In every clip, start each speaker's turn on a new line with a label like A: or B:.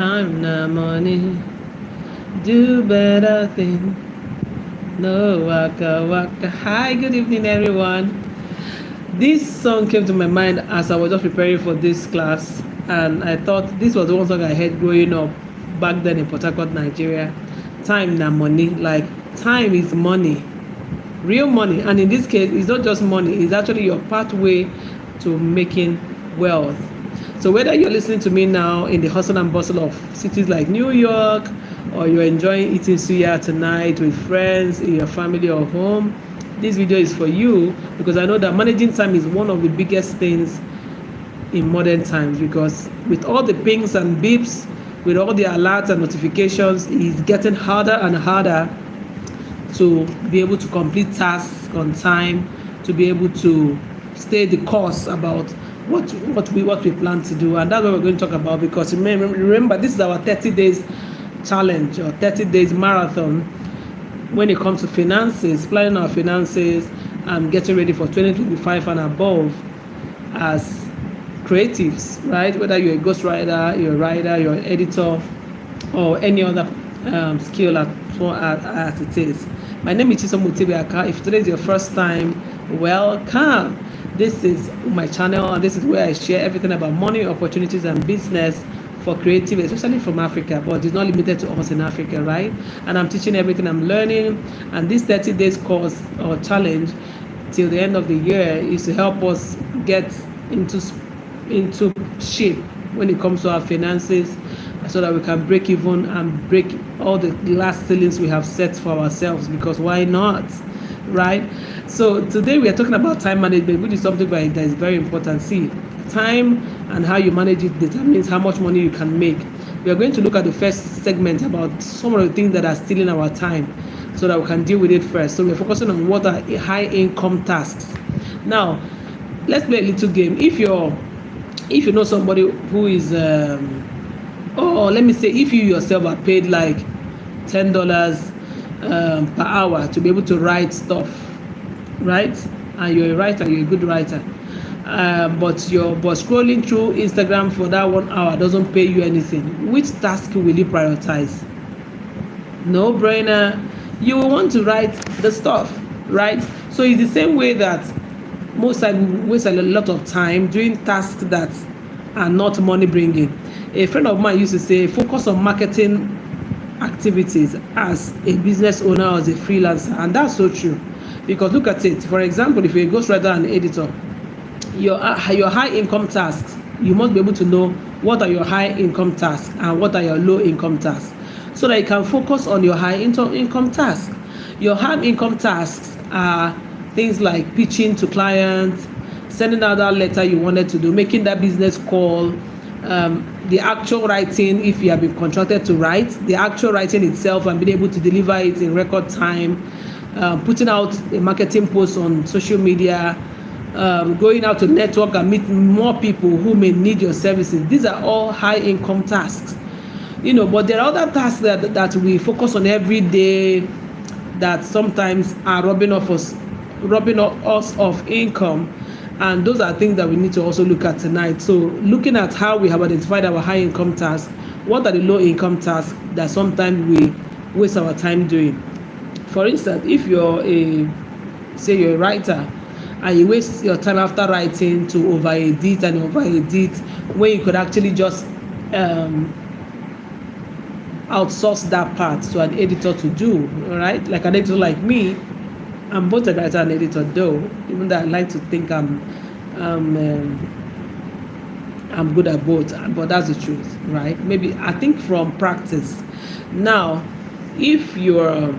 A: Time na money, do better thing. No waka waka. Hi, good evening, everyone. This song came to my mind as I was just preparing for this class, and I thought this was the one song I heard growing up back then in Port Harcourt, Nigeria. Time na money, like time is money, real money, and in this case, it's not just money; it's actually your pathway to making wealth. So whether you're listening to me now in the hustle and bustle of cities like New York, or you're enjoying eating suya tonight with friends in your family or home, this video is for you, because I know that managing time is one of the biggest things in modern times, because with all the pings and beeps, with all the alerts and notifications, it's getting harder and harder to be able to complete tasks on time, to be able to stay the course about what we plan to do. And that's what we're going to talk about, because remember, this is our 30 days challenge or 30 days marathon when it comes to finances, planning our finances, and getting ready for 2025 and above as creatives, right? Whether you're a ghostwriter, you're a writer, you're an editor, or any other skill as it is. My name is Chisom Mutibiaka. If today is your first time, welcome. This is my channel, and this is where I share everything about money, opportunities, and business for creative, especially from Africa, but it's not limited to us in Africa, right? And I'm teaching everything I'm learning, and this 30 days course or challenge till the end of the year is to help us get into shape when it comes to our finances, so that we can break even and break all the glass ceilings we have set for ourselves, because why not, right? So today we are talking about time management, which is something that is very important. See, time and how you manage it determines how much money you can make. We are going to look at the first segment about some of the things that are stealing our time, so that we can deal with it first. So we're focusing on what are high income tasks. Now let's play a little game. If you know somebody who is or let me say, if you yourself are paid like $10 per hour to be able to write stuff, right? And you're a writer, you're a good writer, but scrolling through Instagram for that 1 hour doesn't pay you anything, which task will you prioritize? No brainer. You will want to write the stuff, right? So it's the same way that most time we waste a lot of time doing tasks that are not money bringing. A friend of mine used to say, focus on marketing activities as a business owner or as a freelancer, and that's so true. Because look at it, for example, if you're a ghostwriter and editor, your high income tasks, you must be able to know what are your high income tasks and what are your low income tasks, so that you can focus on your high income tasks. Your high income tasks are things like pitching to clients, sending out that letter you wanted to do, making that business call, the actual writing, if you have been contracted to write, the actual writing itself and being able to deliver it in record time, putting out a marketing post on social media, going out to network and meet more people who may need your services. These are all high income tasks, but there are other tasks that we focus on every day that sometimes are robbing us of income. And those are things that we need to also look at tonight. So looking at how we have identified our high income tasks, what are the low income tasks that sometimes we waste our time doing? For instance, if you're a writer and you waste your time after writing to over edit when you could actually just outsource that part to an editor to do, all right? Like an editor like me, I'm both a writer and editor, though, even though I like to think I'm good at both, but that's the truth, right? Maybe I think from practice. Now, if you're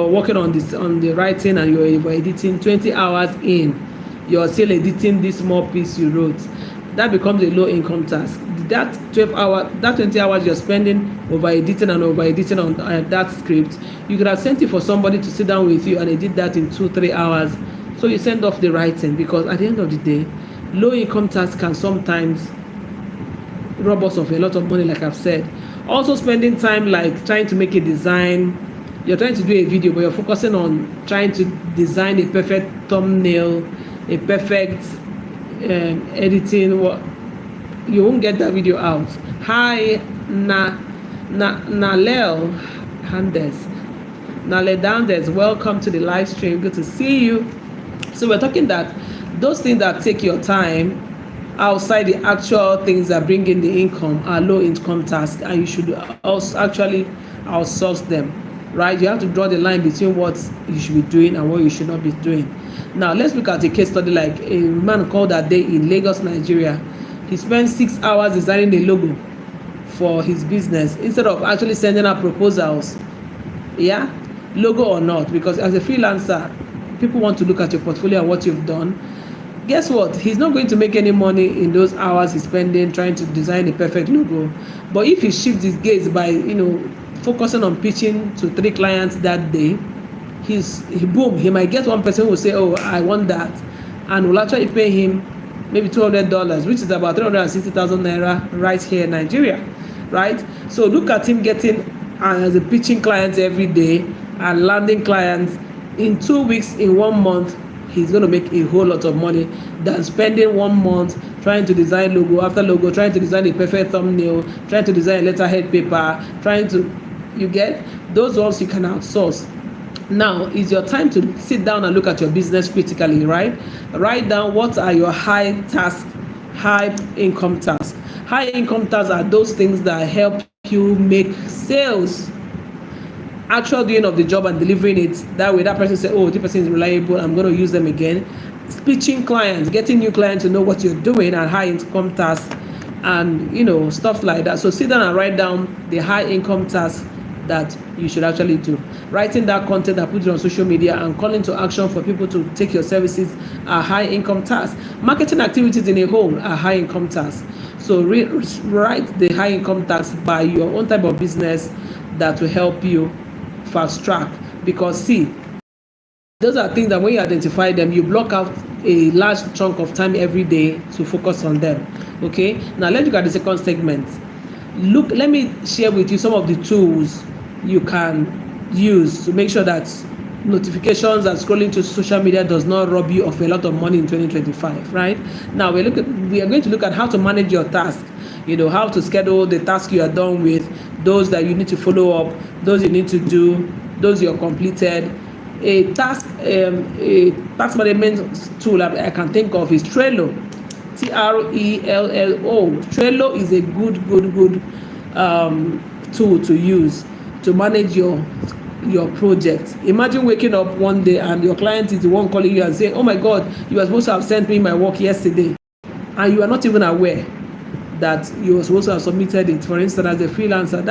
A: working on the writing and you're editing 20 hours in, you're still editing this small piece you wrote, that becomes a low income task. That 20 hours you're spending over editing on that script, you could have sent it for somebody to sit down with you and edit that in 2-3 hours. So you send off the writing, because at the end of the day, low income tasks can sometimes rob us of a lot of money, like I've said. Also spending time like trying to make a design. You're trying to do a video, but you're focusing on trying to design a perfect thumbnail, a perfect editing. You won't get that video out. Hi, Nalel Handes. Nalel Dandes, welcome to the live stream. Good to see you. So we're talking that those things that take your time outside the actual things that bring in the income are low income tasks, and you should also actually outsource them, right? You have to draw the line between what you should be doing and what you should not be doing. Now let's look at a case study like a man called that day in Lagos, Nigeria. He spent 6 hours designing a logo for his business instead of actually sending out proposals. Yeah, logo or not, because as a freelancer, people want to look at your portfolio and what you've done. Guess what? He's not going to make any money in those hours he's spending trying to design a perfect logo. But if he shifts his gaze by focusing on pitching to 3 clients that day, he might get one person who will say, oh, I want that, and will actually pay him maybe $200, which is about 360,000 naira right here in Nigeria, right? So look at him getting as a pitching clients every day and landing clients. In 2 weeks, in 1 month, he's going to make a whole lot of money than spending 1 month trying to design logo after logo, trying to design a perfect thumbnail, trying to design a letterhead paper, you get those ones you can outsource. Now is your time to sit down and look at your business critically, right? Write down what are your high income tasks. High income tasks are those things that help you make sales, actual doing of the job and delivering it. That way that person say, oh, this person is reliable, I'm going to use them again. Pitching clients, getting new clients to know what you're doing, and high income tasks, and stuff like that. So sit down and write down the high income tasks that you should actually do. Writing that content and put it on social media and calling to action for people to take your services are high income tasks. Marketing activities in a whole are high income tasks. So write the high income tasks by your own type of business that will help you fast track. Because see, those are things that when you identify them, you block out a large chunk of time every day to focus on them. Okay, now let's look at the second segment. Let me share with you some of the tools you can use to make sure that notifications and scrolling to social media does not rob you of a lot of money in 2025. Right now, we are going to look at how to manage your task, how to schedule the task you are done with, those that you need to follow up, those you need to do, those you're completed. A task management tool I can think of is Trello. Trello. Trello is a good tool to use to manage your project. Imagine waking up one day and your client is the one calling you and saying, oh my God, you were supposed to have sent me my work yesterday, and you are not even aware that you were supposed to have submitted it. For instance, as a freelancer,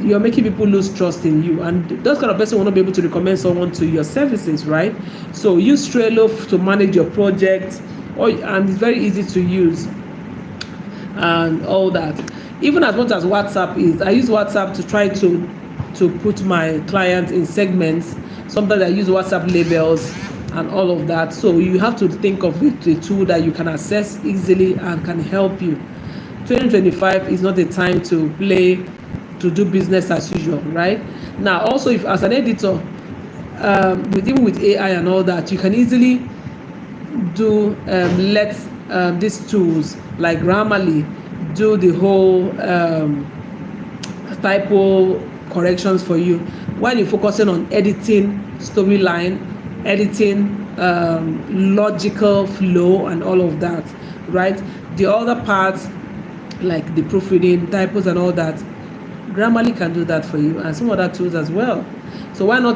A: you're making people lose trust in you, and those kind of person will not be able to recommend someone to your services, right? So use Trello to manage your project, and it's very easy to use and all that. Even as much as WhatsApp is, I use WhatsApp to try to put my clients in segments. Sometimes I use WhatsApp labels and all of that. So you have to think of it, a tool that you can access easily and can help you. 2025 is not a time to do business as usual, right? Now also, if as an editor, even with AI and all that, you can easily let these tools like Grammarly do the whole typo corrections for you while you're focusing on editing storyline, editing logical flow and all of that, right? The other parts like the proofreading, typos and all that, Grammarly can do that for you, and some other tools as well. So why not